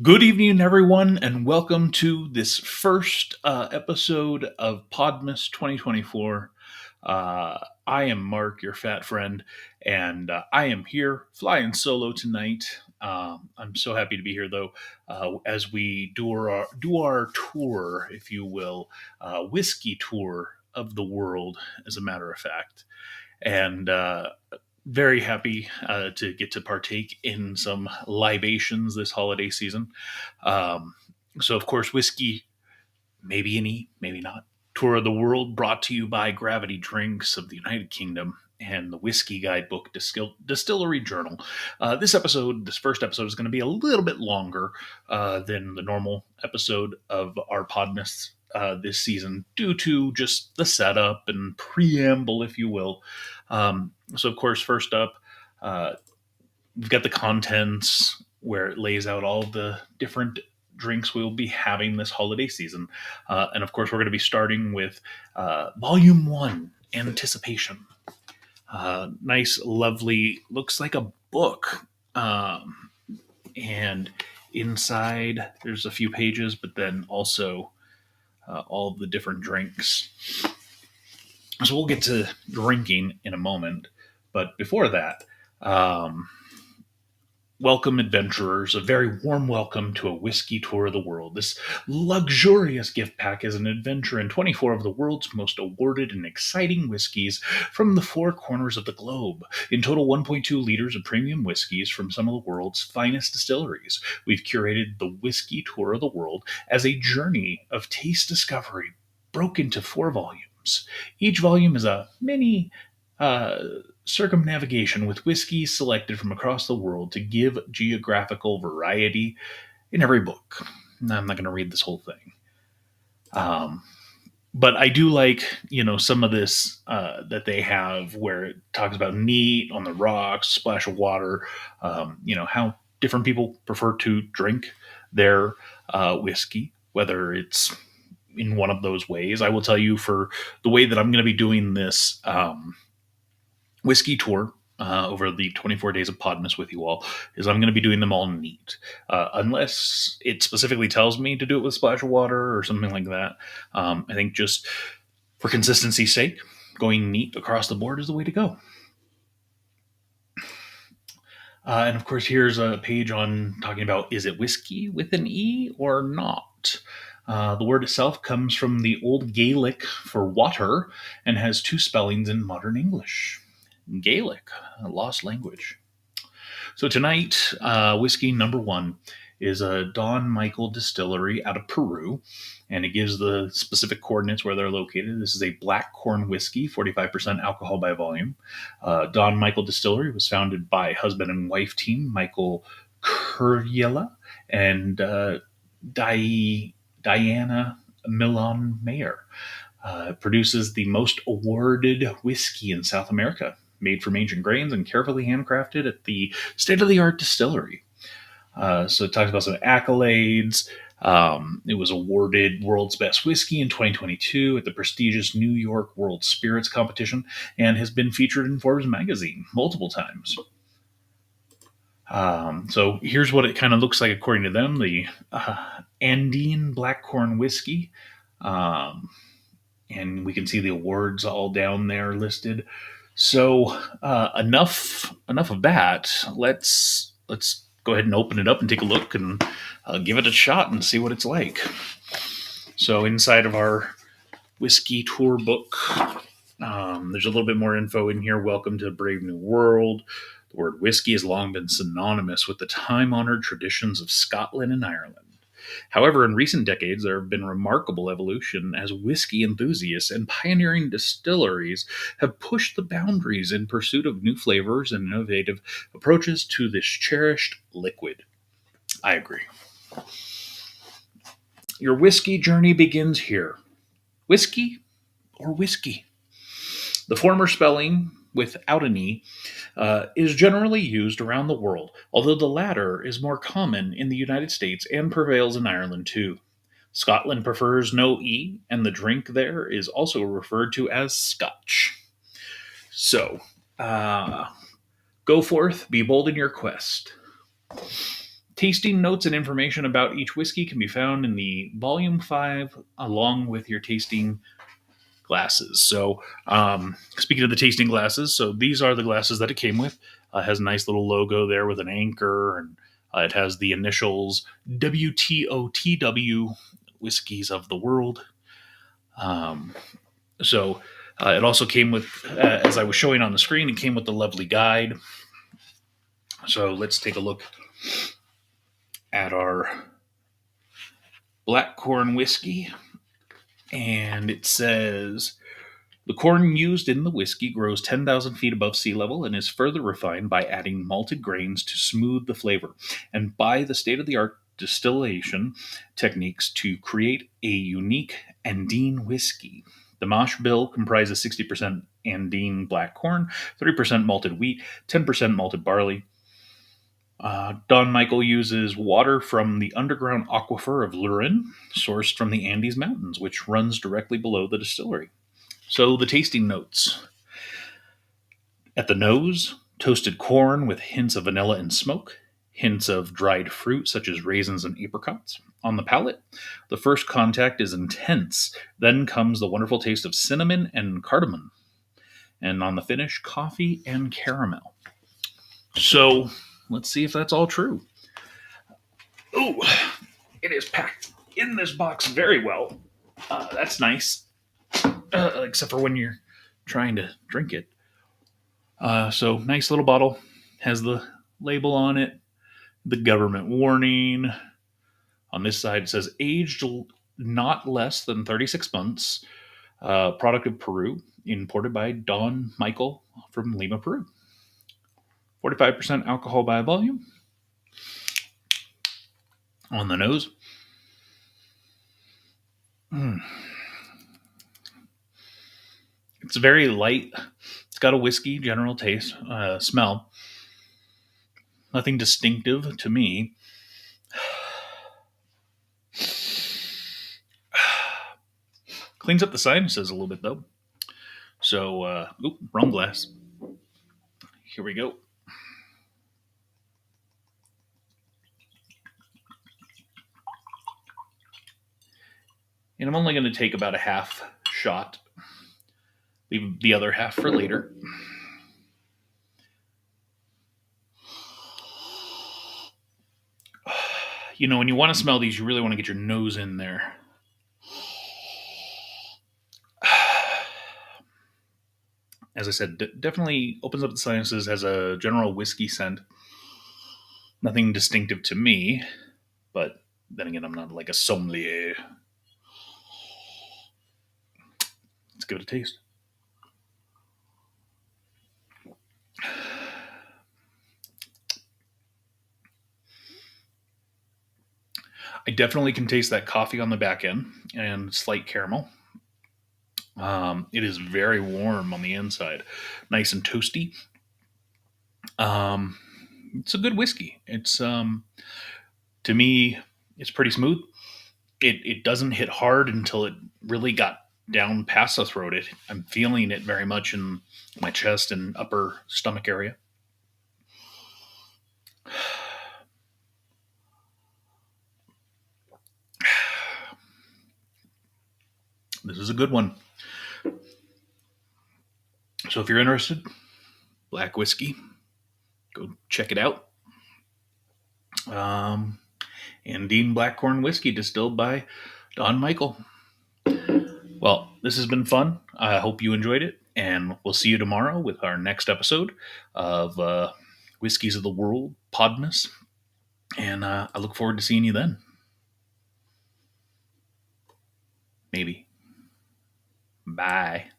Good evening, everyone, and welcome to this first episode of Podmas 2024. I am Mark, your fat friend, and I am here flying solo tonight. I'm so happy to be here, though, as we do our tour, if you will, whiskey tour of the world, as a matter of fact. And very happy to get to partake in some libations this holiday season. Um, so, of course, whiskey, maybe an E, maybe not. Tour of the World brought to you by Gravity Drinks of the United Kingdom and the Whiskey Guidebook Distillery Journal. This first episode, is going to be a little bit longer than the normal episode of our Podmas this season due to just the setup and preamble, if you will. So, of course, first up, we've got the contents where it lays out all the different drinks we'll be having this holiday season. And of course, we're going to be starting with Volume 1, Anticipation. Nice, lovely, looks like a book. And inside, there's a few pages, but then also all of the different drinks. So we'll get to drinking in a moment. But before that, welcome, adventurers. A very warm welcome to a whiskey tour of the world. This luxurious gift pack is an adventure in 24 of the world's most awarded and exciting whiskeys from the four corners of the globe. In total, 1.2 liters of premium whiskeys from some of the world's finest distilleries. We've curated the whiskey tour of the world as a journey of taste discovery, broken into 4 volumes. Each volume is a mini circumnavigation with whiskey selected from across the world to give geographical variety in every book. Now, I'm not going to read this whole thing. But I do like, some of this that they have where it talks about neat, on the rocks, splash of water, how different people prefer to drink their whiskey, whether it's in one of those ways. I will tell you, for the way that I'm going to be doing this whiskey tour over the 24 days of Podmas with you all, is I'm going to be doing them all neat. Unless it specifically tells me to do it with splash of water or something like that. I think just for consistency's sake, going neat across the board is the way to go. And of course, here's a page on talking about, is it whiskey with an E or not? The word itself comes from the Old Gaelic for water and has 2 spellings in modern English. Gaelic, a lost language. So tonight, whiskey number 1 is a Don Michael Distillery out of Peru, and it gives the specific coordinates where they're located. This is a black corn whiskey, 45% alcohol by volume. Don Michael Distillery was founded by husband and wife team Michael Curriella and Diana Milan Mayer. Produces the most awarded whiskey in South America, made from ancient grains and carefully handcrafted at the state-of-the-art distillery. So it talks about some accolades. It was awarded World's Best Whiskey in 2022 at the prestigious New York World Spirits Competition and has been featured in Forbes magazine multiple times. So here's what it kind of looks like according to them. The Andean Black Corn Whiskey. And we can see the awards all down there listed. So enough of that. Let's go ahead and open it up and take a look and give it a shot and see what it's like. So inside of our whiskey tour book, there's a little bit more info in here. Welcome to Brave New World. The word whiskey has long been synonymous with the time-honored traditions of Scotland and Ireland. However, in recent decades, there have been remarkable evolution as whiskey enthusiasts and pioneering distilleries have pushed the boundaries in pursuit of new flavors and innovative approaches to this cherished liquid. I agree. Your whiskey journey begins here. Whiskey or whiskey? The former spelling, without an E, is generally used around the world, although the latter is more common in the United States and prevails in Ireland too. Scotland prefers no E, and the drink there is also referred to as Scotch. So, go forth, be bold in your quest. Tasting notes and information about each whiskey can be found in the Volume 5 along with your tasting glasses. So, speaking of the tasting glasses, so these are the glasses that it came with. It has a nice little logo there with an anchor, and it has the initials WTOTW, Whiskeys of the World. Um, so, it also came with, as I was showing on the screen, it came with the lovely guide. So, let's take a look at our black corn whiskey. And it says the corn used in the whiskey grows 10,000 feet above sea level and is further refined by adding malted grains to smooth the flavor and by the state of the art distillation techniques to create a unique Andean whiskey. The mash bill comprises 60% Andean black corn, 30% malted wheat, 10% malted barley. Don Michael uses water from the underground aquifer of Lurin, sourced from the Andes Mountains, which runs directly below the distillery. So the tasting notes. At the nose, toasted corn with hints of vanilla and smoke, hints of dried fruit such as raisins and apricots. On the palate, the first contact is intense, then comes the wonderful taste of cinnamon and cardamom. And on the finish, coffee and caramel. So let's see if that's all true. Oh, it is packed in this box very well. That's nice, except for when you're trying to drink it. So nice little bottle, has the label on it, the government warning. On this side it says aged not less than 36 months, product of Peru, imported by Don Michael from Lima, Peru. 45% alcohol by volume. On the nose. It's very light. It's got a whiskey general taste, smell. Nothing distinctive to me. Cleans up the sinuses a little bit though. So, wrong glass. Here we go. And I'm only going to take about a half shot. Leave the other half for later. You know, when you want to smell these, you really want to get your nose in there. As I said, definitely opens up the sinuses, has a general whiskey scent. Nothing distinctive to me, but then again, I'm not like a sommelier. Let's give it a taste. I definitely can taste that coffee on the back end and slight caramel. It is very warm on the inside, nice and toasty. It's a good whiskey. It's to me, it's pretty smooth. It doesn't hit hard until it really got down past the throat. I'm feeling it very much in my chest and upper stomach area. This is a good one. So if you're interested, black whiskey, go check it out. Andean Black Corn Whiskey, distilled by Don Michael. Well, this has been fun. I hope you enjoyed it, and we'll see you tomorrow with our next episode of Whiskeys of the World, Podmas. And I look forward to seeing you then. Maybe. Bye.